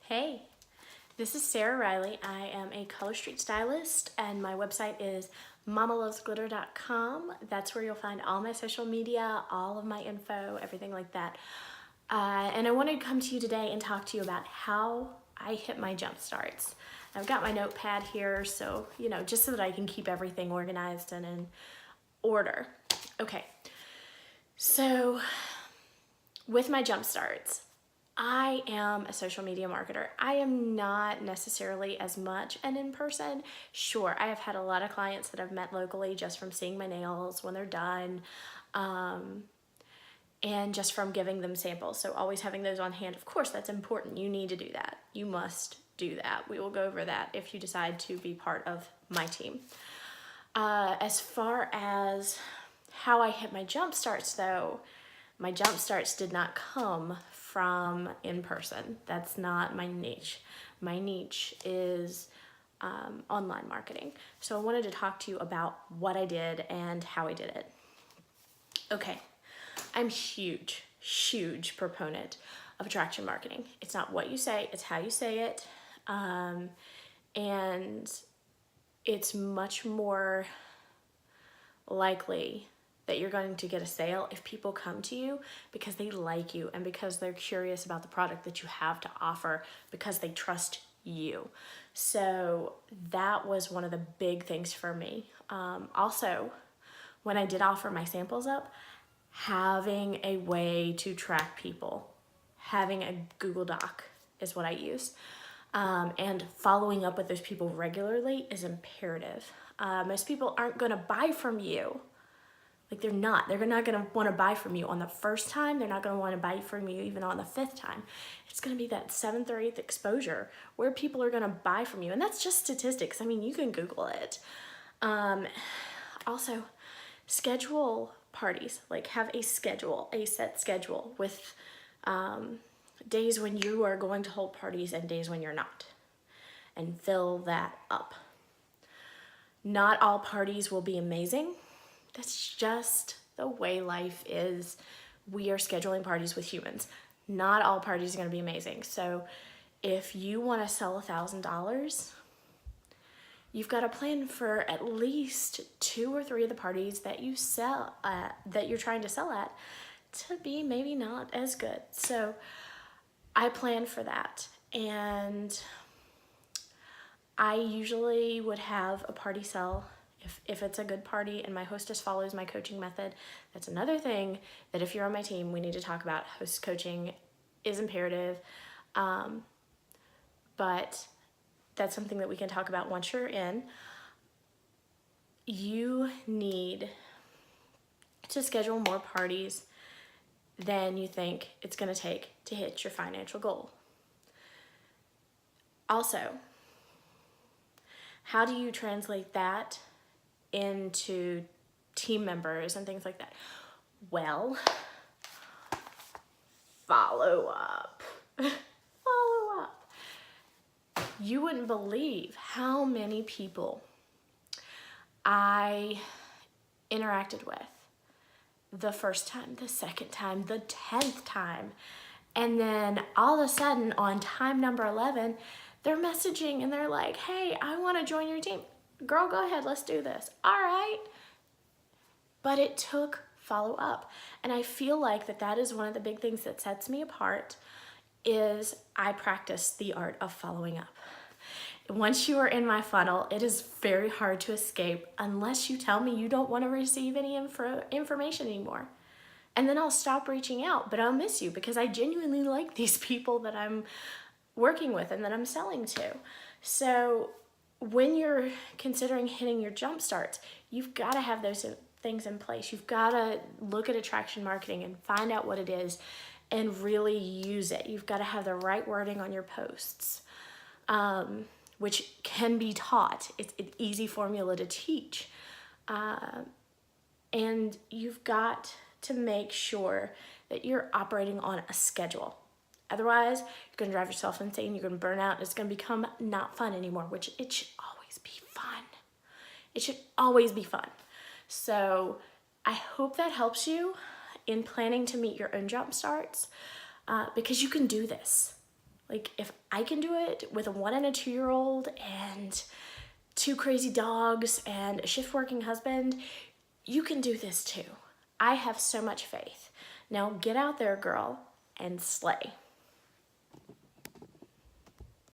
Hey, this is Sarah Riley. I am a color street stylist and my website is mamalovesglitter.com. That's where you'll find all my social media, all of my info, everything like that. And I wanted to come to you today and talk to you about how I hit my jump starts. I've got my notepad here, so, just so that I can keep everything organized and in order. Okay, so with my jump starts, I am a social media marketer. I am not necessarily as much an in-person. Sure, I have had a lot of clients that I've met locally just from seeing my nails when they're done, and just from giving them samples. So always having those on hand. Of course, that's important. You need to do that. You must do that. We will go over that if you decide to be part of my team. As far as how I hit my jump starts though, my jump starts did not come from in person. That's not my niche. My niche is online marketing. So I wanted to talk to you about what I did and how I did it. Okay, I'm huge proponent of attraction marketing. It's not what you say, it's how you say it. And it's much more likely that you're going to get a sale if people come to you because they like you and because they're curious about the product that you have to offer because they trust you. So that was one of the big things for me. Also, when I did offer my samples up, having a way to track people, having a Google Doc is what I use. And following up with those people regularly is imperative. Most people aren't gonna buy from you. Like they're not gonna wanna buy from you on the first time. They're not gonna wanna buy from you even on the 5th time. It's gonna be that 7th or 8th exposure where people are gonna buy from you. And that's just statistics. I mean, you can Google it. Also, schedule parties, like have a set schedule with days when you are going to hold parties and days when you're not, and fill that up. Not all parties will be amazing. That's just the way life is. We are scheduling parties with humans. Not all parties are going to be amazing. So if you want to sell $1,000, you've got to plan for at least 2 or 3 of the parties that you sell that you're trying to sell at to be maybe not as good. So I plan for that, and I usually would have a party sell if it's a good party and my hostess follows my coaching method. That's another thing that if you're on my team, we need to talk about. Host coaching is imperative, but that's something that we can talk about once you're in. You need to schedule more parties than you think it's going to take to hit your financial goal. Also, how do you translate that into team members and things like that? Well, follow up. Follow up. You wouldn't believe how many people I interacted with the first time, the second time, the 10th time. And then all of a sudden on time number 11, they're messaging and they're like, hey, I want to join your team. Girl, go ahead, let's do this. All right. But it took follow up. And I feel like that is one of the big things that sets me apart is I practice the art of following up. Once you are in my funnel, it is very hard to escape unless you tell me you don't want to receive any information anymore. And then I'll stop reaching out, but I'll miss you because I genuinely like these people that I'm working with and that I'm selling to. So when you're considering hitting your jump starts, you've got to have those things in place. You've got to look at attraction marketing and find out what it is and really use it. You've got to have the right wording on your posts, which can be taught. It's an easy formula to teach. And you've got to make sure that you're operating on a schedule. Otherwise, you're going to drive yourself insane. You're going to burn out. And it's going to become not fun anymore, which it should always be fun. It should always be fun. So I hope that helps you in planning to meet your own jump starts, because you can do this. Like, if I can do it with a 1 and a 2-year-old and 2 crazy dogs and a shift working husband, you can do this too. I have so much faith. Now get out there, girl, and slay.